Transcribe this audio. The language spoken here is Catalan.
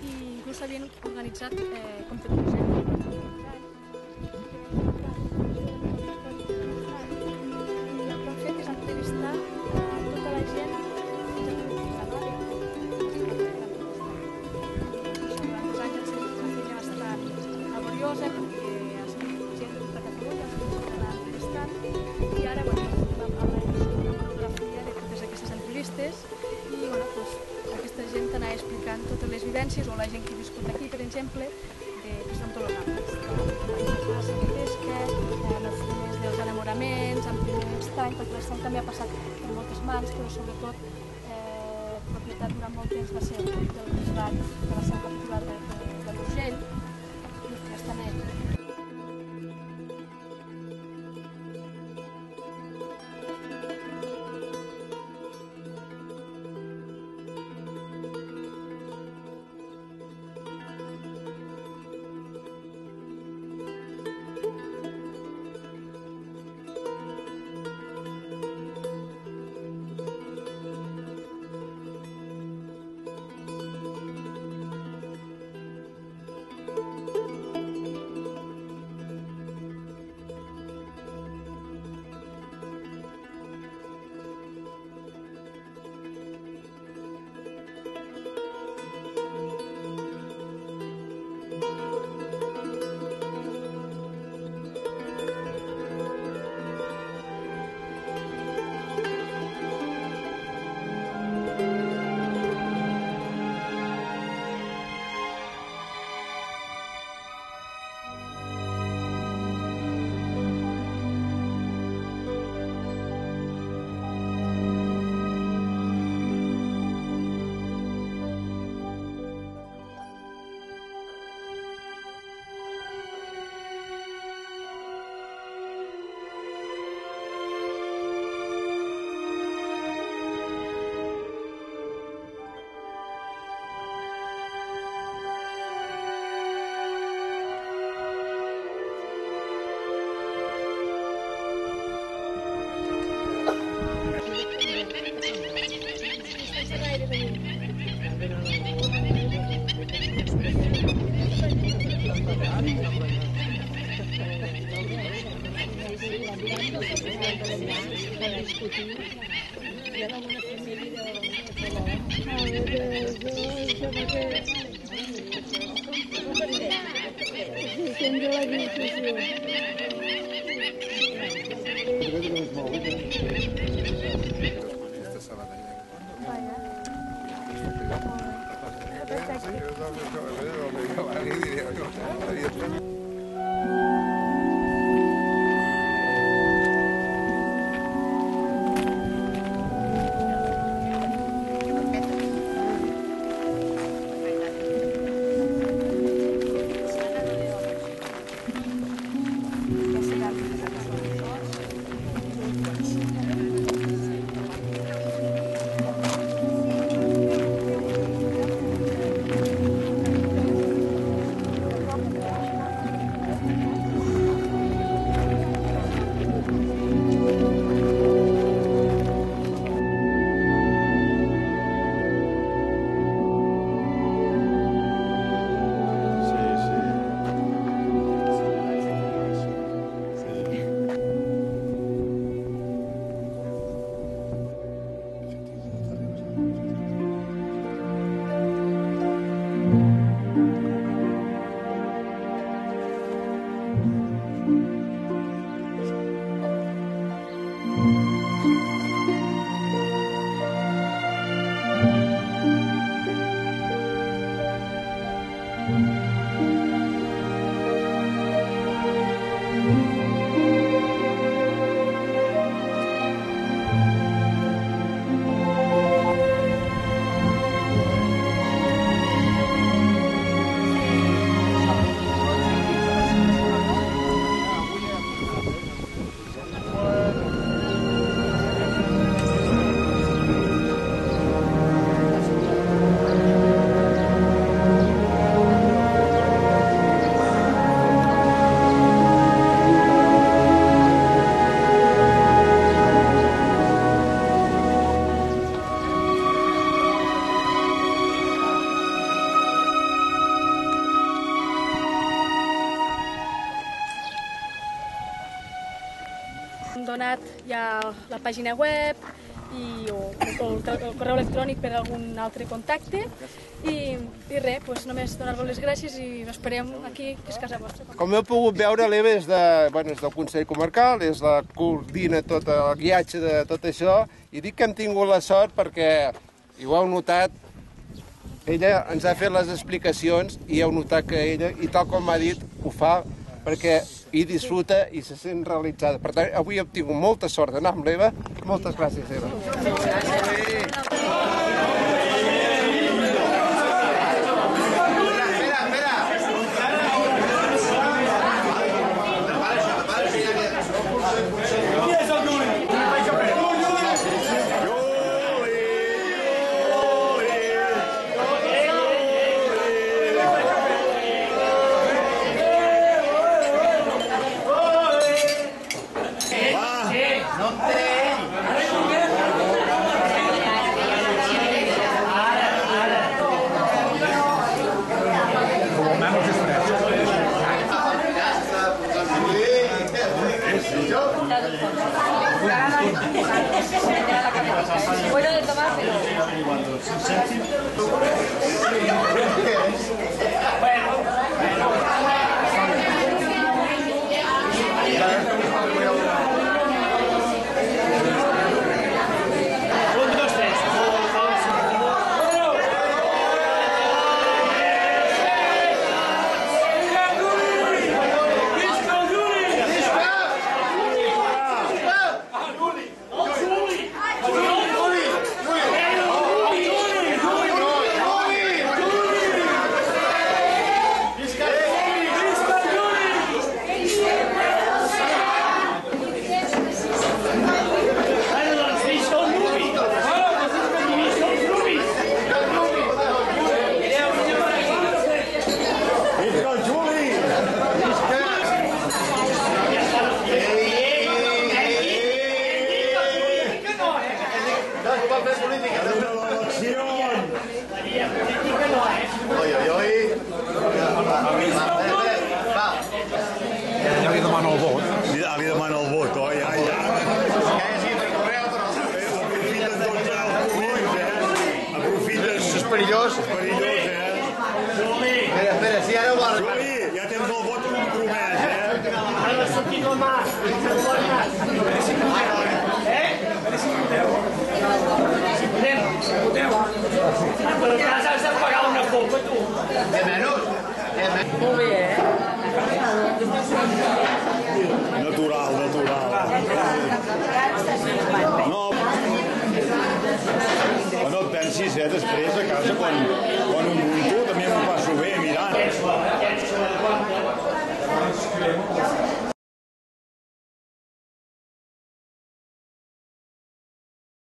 i inclús s'havien organitzat competicions. El que han fet és entrevistar tota la gent durant 2 anys. La feina va estar laboriosa perquè ha sigut gent de Catalunya, ha sigut entrevistant, i ara, bueno, referències, o la gent que ha viscut aquí, per exemple, que són tots els àmbits. La pesca, els primers dels enamoraments, en primer l'estany, perquè l'estany també ha passat per moltes mans, però sobretot propietat durant molt temps va ser del bisbat de la seu capitular de l'Urgell, i l'estany. Hem donat ja la pàgina web i el correu electrònic per a algun altre contacte i res, doncs només donar-vos les gràcies i esperem aquí, que és casa vostra. Com heu pogut veure, l'Eva és del Consell Comarcal, és la coordina tot el guiatge de tot això i dic que hem tingut la sort perquè, i ho heu notat, ella ens ha fet les explicacions i heu notat que ella, i tal com m'ha dit, ho fa perquè hi disfruta i se sent realitzada. Per tant, avui hem tingut molta sort d'anar amb l'Eva. Moltes gràcies, Eva. Bueno de tomar, pero... Ja li demano el vot. Ja li demano el vot, oi? Ja. Aprofiten tots els moments, Aprofiten... És perillós. És perillós, Espera, sí, ara ho va... Juli, ja tens el vot compromès, Ara l'ha sortit el mas. Si podem. Però que has de pagar una copa, tu. De menys. Molt bé, Natural. No, no et pensis, després a casa, quan ho munto, també m'ho passo bé mirant.